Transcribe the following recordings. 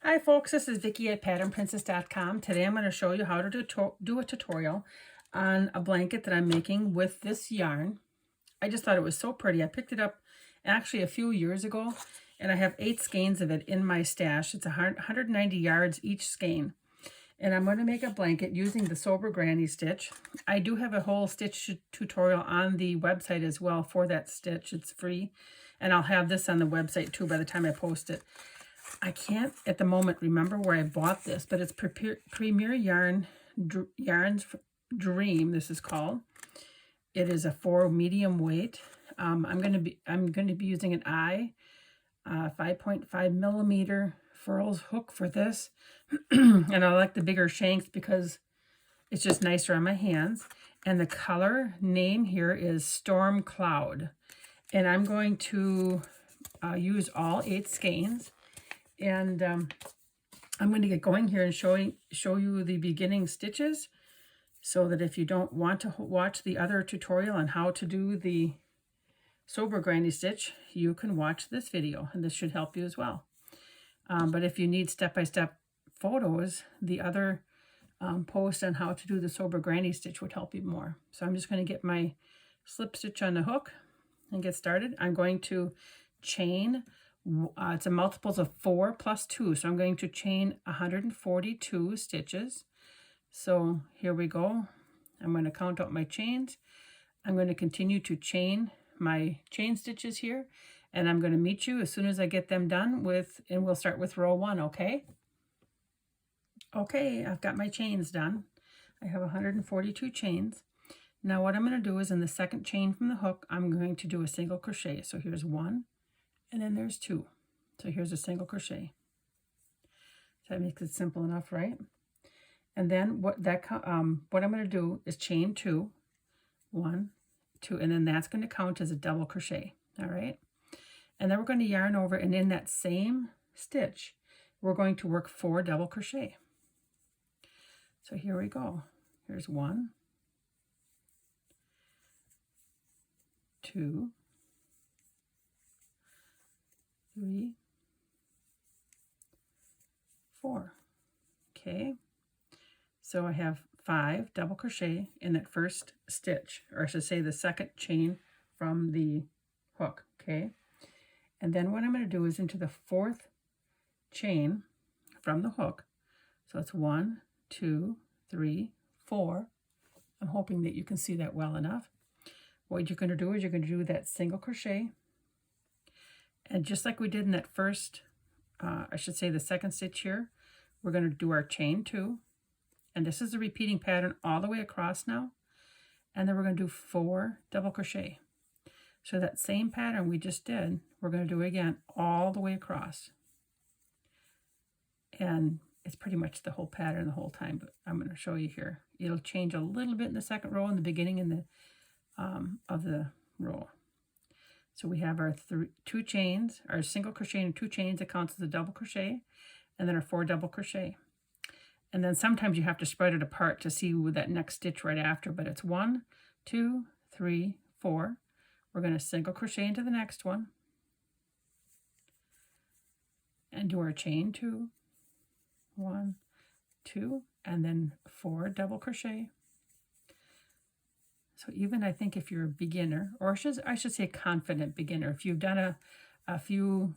Hi folks, this is Vicki at patternprincess.com. Today I'm going to show you how to do a tutorial on a blanket that I'm making with this yarn. I just thought it was so pretty. I picked it up actually a few years ago, and I have 8 skeins of it in my stash. It's 190 yards each skein. And I'm going to make a blanket using the Sober Granny stitch. I do have a whole stitch tutorial on the website as well for that stitch. It's free. And I'll have this on the website too by the time I post it. I can't at the moment remember where I bought this, but it's Premier Yarns Dream. This is called. It is a 4 medium weight. I'm going to be using an 5.5 millimeter furls hook for this, and I like the bigger shanks because it's just nicer on my hands. And the color name here is Storm Cloud, and I'm going to use all 8 skeins. And I'm going to get going here and show you the beginning stitches, so that if you don't want to watch the other tutorial on how to do the Sober Granny stitch, you can watch this video, and this should help you as well. But if you need step-by-step photos, the other post on how to do the Sober Granny stitch would help you more. So I'm just going to get my slip stitch on the hook and get started. I'm going to chain. It's a multiples of 4 plus 2, so I'm going to chain 142 stitches. So here we go. I'm going to count out my chains. I'm going to continue to chain my chain stitches here, and I'm going to meet you as soon as I get them done and we'll start with row 1, okay? Okay, I've got my chains done. I have 142 chains. Now what I'm going to do is in the second chain from the hook, I'm going to do a single crochet. So here's 1. And then there's 2. So here's a single crochet. So that makes it simple enough, right? And then what I'm going to do is chain 2, 1, 2, and then that's going to count as a double crochet. All right. And then we're going to yarn over, and in that same stitch, we're going to work 4 double crochet. So here we go. Here's 1, 2, 3, 4. Okay, so I have 5 double crochet in that first stitch, or I should say the second chain from the hook. Okay, and then what I'm going to do is into the 4th chain from the hook. So it's 1, 2, 3, 4. I'm hoping that you can see that well enough. What you're going to do is you're going to do that single crochet. And just like we did in that first, I should say the second stitch here, we're going to do our chain 2. And this is the repeating pattern all the way across now. And then we're going to do 4 double crochet. So that same pattern we just did, we're going to do again all the way across. And it's pretty much the whole pattern the whole time, but I'm going to show you here. It'll change a little bit in the second row in the beginning of the row. So we have our 2 chains, our single crochet and 2 chains that counts as a double crochet, and then our 4 double crochet. And then sometimes you have to spread it apart to see with that next stitch right after, but it's 1, 2, 3, 4. We're going to single crochet into the next one and do our chain 2, 1, 2, and then 4 double crochet. So even I think if you're a beginner, or I should say a confident beginner, if you've done a few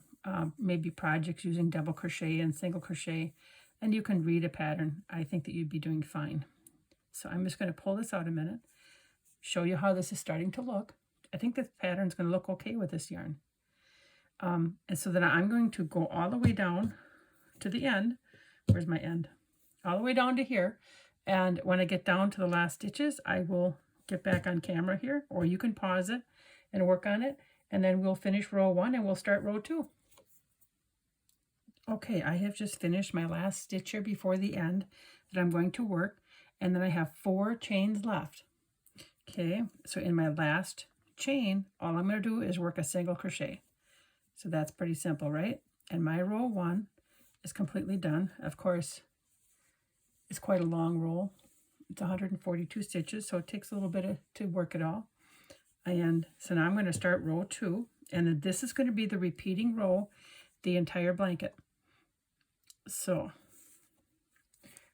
maybe projects using double crochet and single crochet, and you can read a pattern, I think that you'd be doing fine. So I'm just going to pull this out a minute, show you how this is starting to look. I think this pattern's going to look okay with this yarn. And so then I'm going to go all the way down to the end. Where's my end? All the way down to here. And when I get down to the last stitches, I will get back on camera here, or you can pause it and work on it, and then we'll finish row 1 and we'll start row 2. Okay, I have just finished my last stitch here before the end that I'm going to work, and then I have 4 chains left. Okay, so in my last chain, all I'm going to do is work a single crochet. So that's pretty simple, right? And my row 1 is completely done. Of course, it's quite a long row. It's 142 stitches, so it takes a little bit to work it all. And so now I'm going to start row 2, and this is going to be the repeating row, the entire blanket. So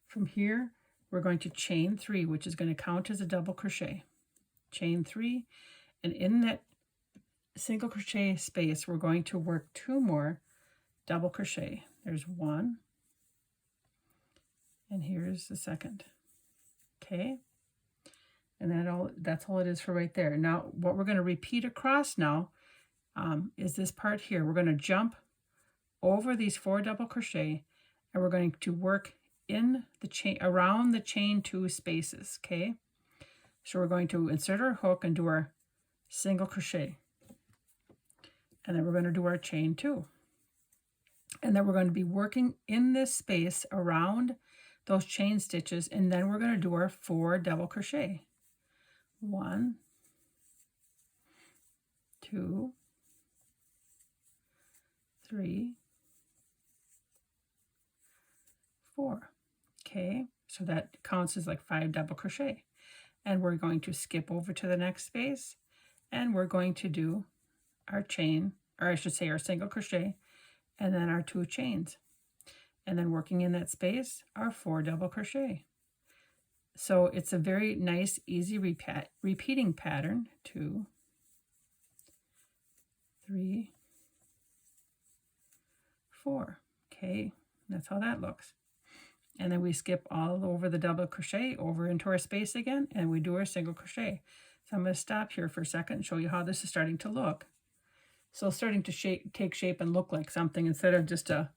from here, we're going to chain 3, which is going to count as a double crochet. Chain 3, and in that single crochet space, we're going to work 2 more double crochet. There's 1, and here's the second. Okay, and that's all it is for right there. Now, what we're going to repeat across now is this part here. We're going to jump over these 4 double crochet, and we're going to work in the chain, around the chain 2 spaces. Okay, so we're going to insert our hook and do our single crochet, and then we're going to do our chain 2, and then we're going to be working in this space around those chain stitches, and then we're going to do our 4 double crochet. 1, 2, 3, 4. Okay, so that counts as like 5 double crochet, and we're going to skip over to the next space, and we're going to do our chain, or I should say our single crochet, and then our 2 chains, and then working in that space our 4 double crochet. So it's a very nice, easy repeating pattern. 2, 3, 4. Okay, that's how that looks. And then we skip all over the double crochet over into our space again, and we do our single crochet. So I'm going to stop here for a second and show you how this is starting to look. So it's starting to take shape and look like something instead of just a,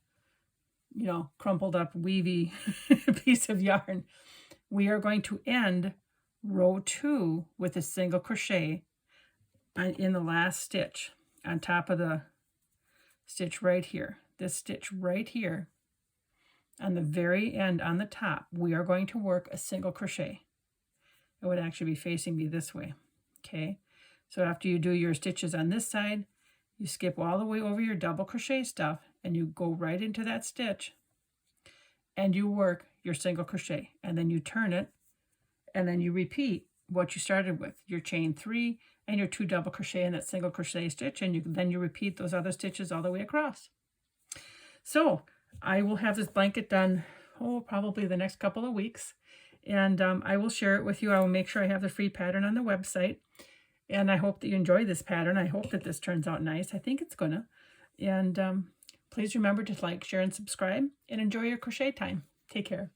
you know, crumpled up weavy piece of yarn. We are going to end row 2 with a single crochet in the last stitch on top of the stitch right here. This stitch right here. On the very end on the top, we are going to work a single crochet. It would actually be facing me this way. Okay, so after you do your stitches on this side, you skip all the way over your double crochet stuff, and you go right into that stitch, and you work your single crochet, and then you turn it, and then you repeat what you started with, your chain 3 and your 2 double crochet in that single crochet stitch, and then you repeat those other stitches all the way across. So I will have this blanket done, probably the next couple of weeks, and I will share it with you. I will make sure I have the free pattern on the website, and I hope that you enjoy this pattern. I hope that this turns out nice. I think it's gonna. And please remember to like, share, and subscribe, and enjoy your crochet time. Take care.